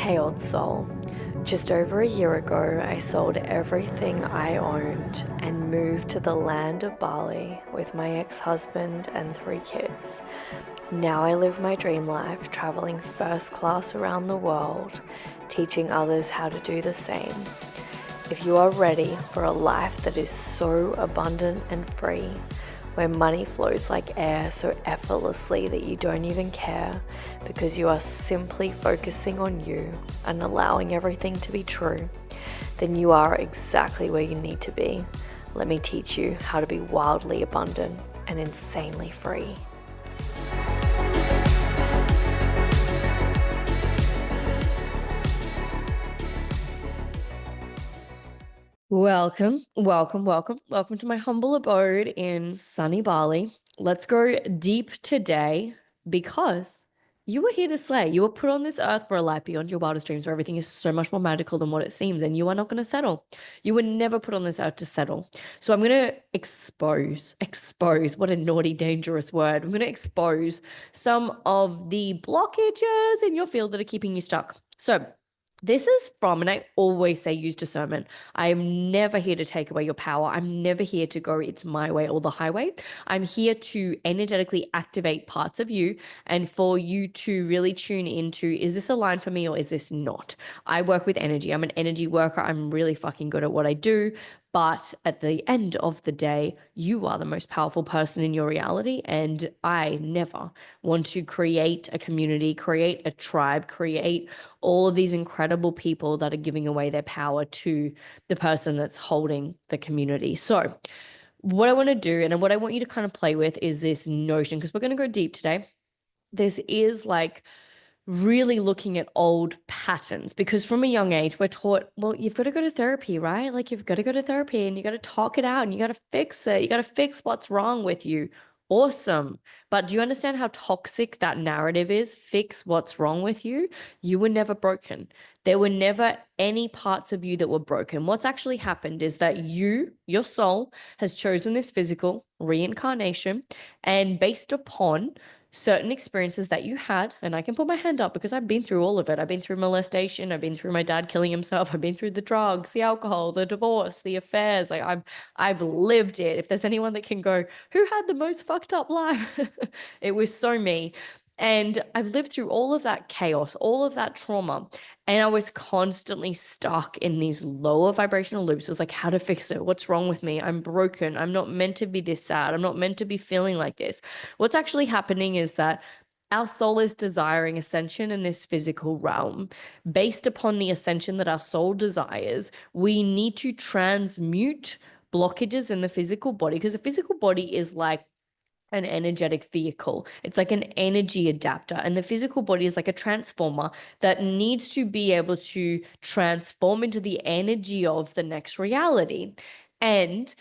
Hey, old soul. Just over a year ago, I sold everything I owned and moved to the land of Bali with my ex husband and 3 kids. Now I live my dream life, traveling first class around the world, teaching others how to do the same. If you are ready for a life that is so abundant and free, where money flows like air so effortlessly that you don't even care because you are simply focusing on you and allowing everything to be true, then you are exactly where you need to be. Let me teach you how to be wildly abundant and insanely free. Welcome to my humble abode in sunny Bali. Let's go deep today because you were here to slay. You were put on this earth for a life beyond your wildest dreams where everything is so much more magical than what it seems, and you are not going to settle. You were never put on this earth to settle. So I'm going to expose, what a naughty, dangerous word. I'm going to expose some of the blockages in your field that are keeping you stuck. So this is from, and I always say use discernment. I am never here to take away your power. I'm never here to go, it's my way or the highway. I'm here to energetically activate parts of you and for you to really tune into, is this aligned for me or is this not? I work with energy. I'm an energy worker. I'm really fucking good at what I do. But at the end of the day, you are the most powerful person in your reality. And I never want to create a community, create a tribe, create all of these incredible people that are giving away their power to the person that's holding the community. So, what I want to do and what I want you to kind of play with is this notion, because we're going to go deep today. This is like really looking at old patterns, because from a young age we're taught, well, you've got to go to therapy, right? Like you've got to go to therapy and you got to talk it out and you got to fix it. You got to fix what's wrong with you. Awesome. But do you understand how toxic that narrative is? Fix what's wrong with you. You were never broken. There were never any parts of you that were broken. What's actually happened is that your soul, has chosen this physical reincarnation, and based upon certain experiences that you had, and I can put my hand up because I've been through all of it. I've been through molestation, I've been through my dad killing himself, I've been through the drugs, the alcohol, the divorce, the affairs. Like I've lived it. If there's anyone that can go, who had the most fucked up life? It was so me. And I've lived through all of that chaos, all of that trauma. And I was constantly stuck in these lower vibrational loops. It's like, how to fix it? What's wrong with me? I'm broken. I'm not meant to be this sad. I'm not meant to be feeling like this. What's actually happening is that our soul is desiring ascension in this physical realm. Based upon the ascension that our soul desires, we need to transmute blockages in the physical body, because the physical body is like an energetic vehicle. It's like an energy adapter. And the physical body is like a transformer that needs to be able to transform into the energy of the next reality. And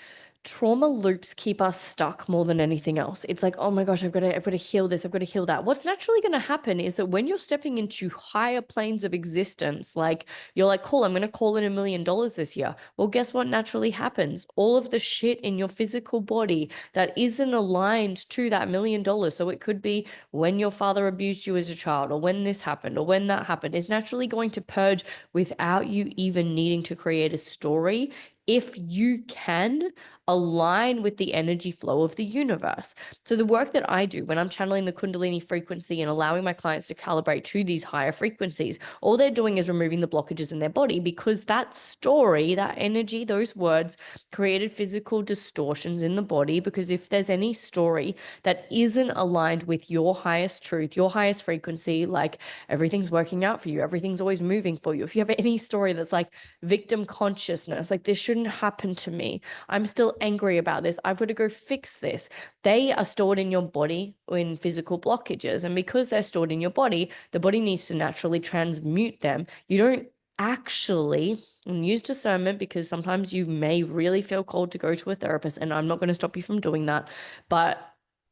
trauma loops keep us stuck more than anything else. It's like, oh my gosh, I've got to heal this, I've got to heal that. What's naturally going to happen is that when you're stepping into higher planes of existence, like you're like, cool, I'm going to call in $1 million this year. Well, guess what naturally happens? All of the shit in your physical body that isn't aligned to that $1 million. So it could be when your father abused you as a child, or when this happened, or when that happened, is naturally going to purge without you even needing to create a story, if you can align with the energy flow of the universe. So the work that I do when I'm channeling the Kundalini frequency and allowing my clients to calibrate to these higher frequencies, all they're doing is removing the blockages in their body, because that story, that energy, those words created physical distortions in the body. Because if there's any story that isn't aligned with your highest truth, your highest frequency, like everything's working out for you, everything's always moving for you. If you have any story that's like victim consciousness, like this shouldn't happen to me, I'm still angry about this, I've got to go fix this, they are stored in your body in physical blockages. And because they're stored in your body, the body needs to naturally transmute them. You don't actually, and use discernment, because sometimes you may really feel called to go to a therapist, and I'm not going to stop you from doing that. But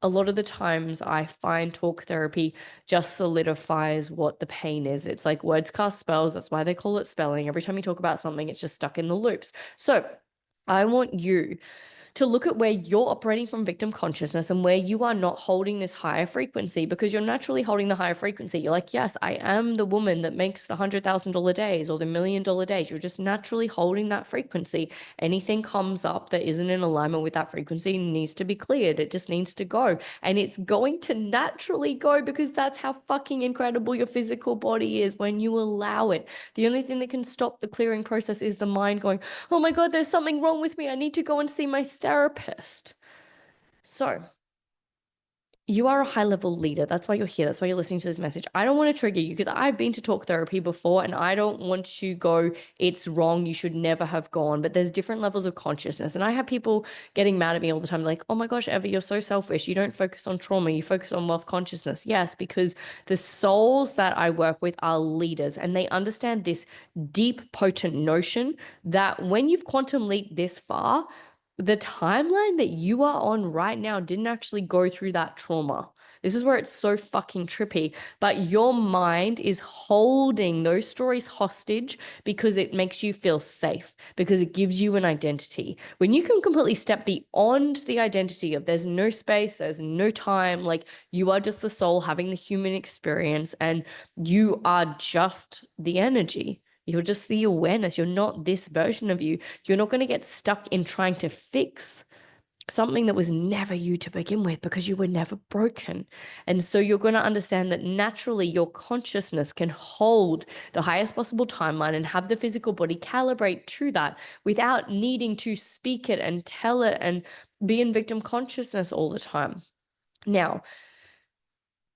a lot of the times I find talk therapy just solidifies what the pain is. It's like words cast spells. That's why they call it spelling. Every time you talk about something, it's just stuck in the loops. So I want you to look at where you're operating from victim consciousness and where you are not holding this higher frequency, because you're naturally holding the higher frequency. You're like, yes, I am the woman that makes the $100,000 days or the $1,000,000 days. You're just naturally holding that frequency. Anything comes up that isn't in alignment with that frequency needs to be cleared. It just needs to go. And it's going to naturally go, because that's how fucking incredible your physical body is when you allow it. The only thing that can stop the clearing process is the mind going, oh my God, there's something wrong with me. I need to go and see my therapist. So you are a high level leader. That's why you're here. That's why you're listening to this message. I don't want to trigger you, because I've been to talk therapy before, and I don't want to go, it's wrong, you should never have gone. But there's different levels of consciousness. And I have people getting mad at me all the time, like, oh my gosh, Eva, you're so selfish. You don't focus on trauma, you focus on wealth consciousness. Yes, because the souls that I work with are leaders, and they understand this deep, potent notion that when you've quantum leaped this far, the timeline that you are on right now didn't actually go through that trauma. This is where it's so fucking trippy. But your mind is holding those stories hostage because it makes you feel safe, because it gives you an identity. When you can completely step beyond the identity of there's no space, there's no time, like you are just the soul having the human experience, and you are just the energy. You're just the awareness. You're not this version of you. You're not going to get stuck in trying to fix something that was never you to begin with, because you were never broken. And so you're going to understand that naturally your consciousness can hold the highest possible timeline and have the physical body calibrate to that without needing to speak it and tell it and be in victim consciousness all the time. Now,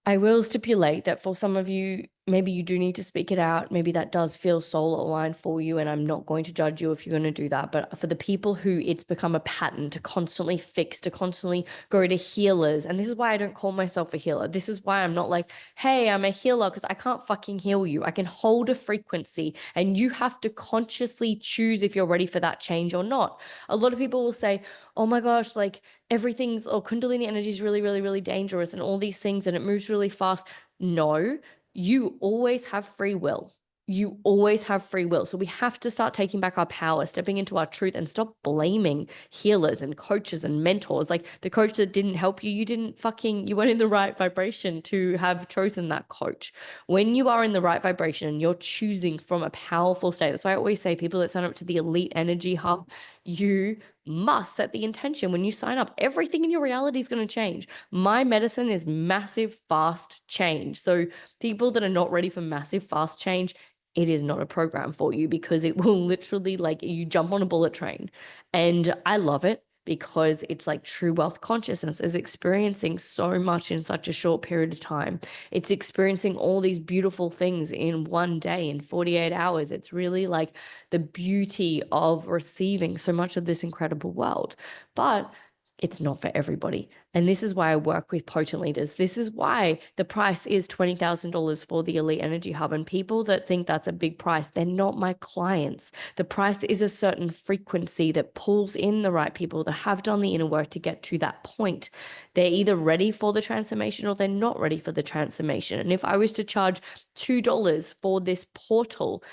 I will stipulate that for some of you, maybe you do need to speak it out. Maybe that does feel soul aligned for you, and I'm not going to judge you if you're going to do that. But for the people who it's become a pattern to constantly fix, to constantly go to healers, and this is why I don't call myself a healer. This is why I'm not like, hey, I'm a healer, because I can't fucking heal you. I can hold a frequency, and you have to consciously choose if you're ready for that change or not. A lot of people will say, oh my gosh, like everything's, oh, Kundalini energy is really, really, really dangerous and all these things, and it moves really fast. No, you always have free will. You always have free will. So we have to start taking back our power, stepping into our truth, and stop blaming healers and coaches and mentors. Like the coach that didn't help you, you weren't in the right vibration to have chosen that coach. When you are in the right vibration and you're choosing from a powerful state, that's why I always say people that sign up to the Elite Energy Hub, you must set the intention when you sign up. Everything in your reality is going to change. My medicine is massive, fast change. So people that are not ready for massive, fast change, it is not a program for you, because it will literally, like, you jump on a bullet train. And I love it, because it's like true wealth consciousness is experiencing so much in such a short period of time. It's experiencing all these beautiful things in one day, in 48 hours. It's really like the beauty of receiving so much of this incredible world. But it's not for everybody. And this is why I work with potent leaders. This is why the price is $20,000 for the Elite Energy Hub. And people that think that's a big price, they're not my clients. The price is a certain frequency that pulls in the right people that have done the inner work to get to that point. They're either ready for the transformation or they're not ready for the transformation. And if I was to charge $2 for this portal,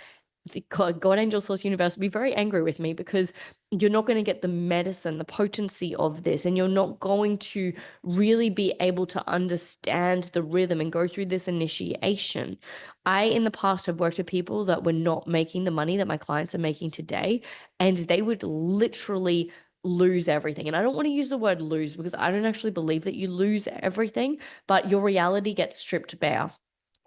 the God, Angel, Source, Universe will be very angry with me, because you're not going to get the medicine, the potency of this, and you're not going to really be able to understand the rhythm and go through this initiation. I, in the past, have worked with people that were not making the money that my clients are making today, and they would literally lose everything. And I don't want to use the word lose, because I don't actually believe that you lose everything, but your reality gets stripped bare.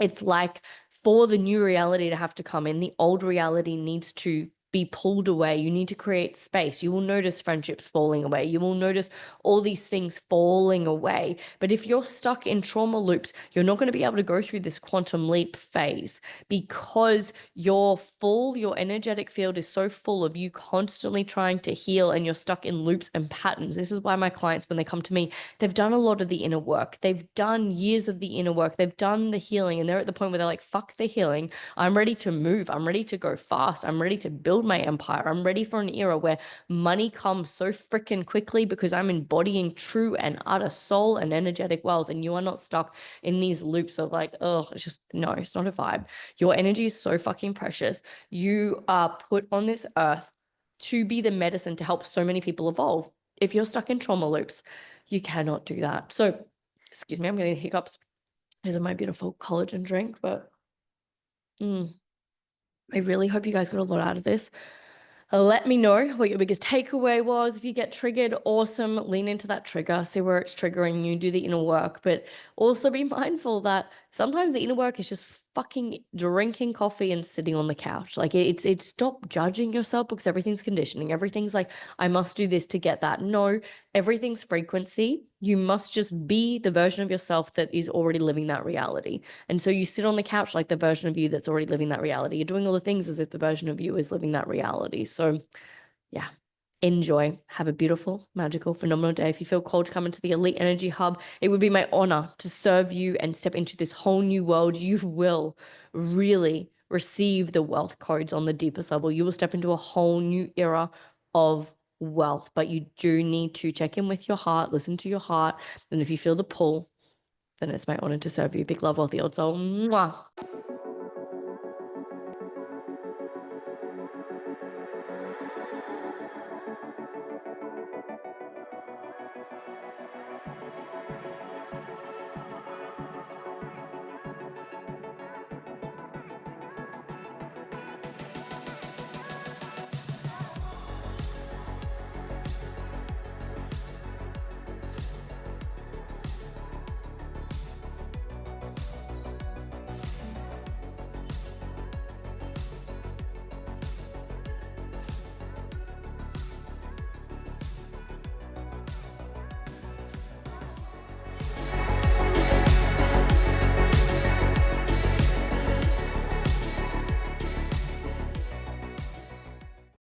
It's like, for the new reality to have to come in, the old reality needs to be pulled away. You need to create space. You will notice friendships falling away. You will notice all these things falling away. But if you're stuck in trauma loops, you're not going to be able to go through this quantum leap phase, because you're full, your energetic field is so full of you constantly trying to heal, and you're stuck in loops and patterns. This is why my clients, when they come to me, they've done a lot of the inner work. They've done years of the inner work. They've done the healing, and they're at the point where they're like, fuck the healing. I'm ready to move. I'm ready to go fast. I'm ready to build my empire. I'm ready for an era where money comes so freaking quickly, because I'm embodying true and utter soul and energetic wealth. And you are not stuck in these loops of like, oh, it's just, no, it's not a vibe. Your energy is so fucking precious. You are put on this earth to be the medicine to help so many people evolve. If you're stuck in trauma loops, you cannot do that. So, excuse me, I'm getting hiccups because of my beautiful collagen drink, but I really hope you guys got a lot out of this. Let me know what your biggest takeaway was. If you get triggered, awesome. Lean into that trigger, see where it's triggering you, do the inner work. But also be mindful that sometimes the inner work is just fucking drinking coffee and sitting on the couch. Like it's stop judging yourself because everything's conditioning. Everything's like, I must do this to get that. No, everything's frequency. You must just be the version of yourself that is already living that reality. And so you sit on the couch like the version of you that's already living that reality. You're doing all the things as if the version of you is living that reality. So, yeah, enjoy. Have a beautiful, magical, phenomenal day. If you feel called to come into the Elite Energy Hub, it would be my honor to serve you and step into this whole new world. You will really receive the wealth codes on the deepest level. You will step into a whole new era of wealth, but you do need to check in with your heart, listen to your heart. And if you feel the pull, then it's my honor to serve you. Big love, wealthy old soul. Mwah.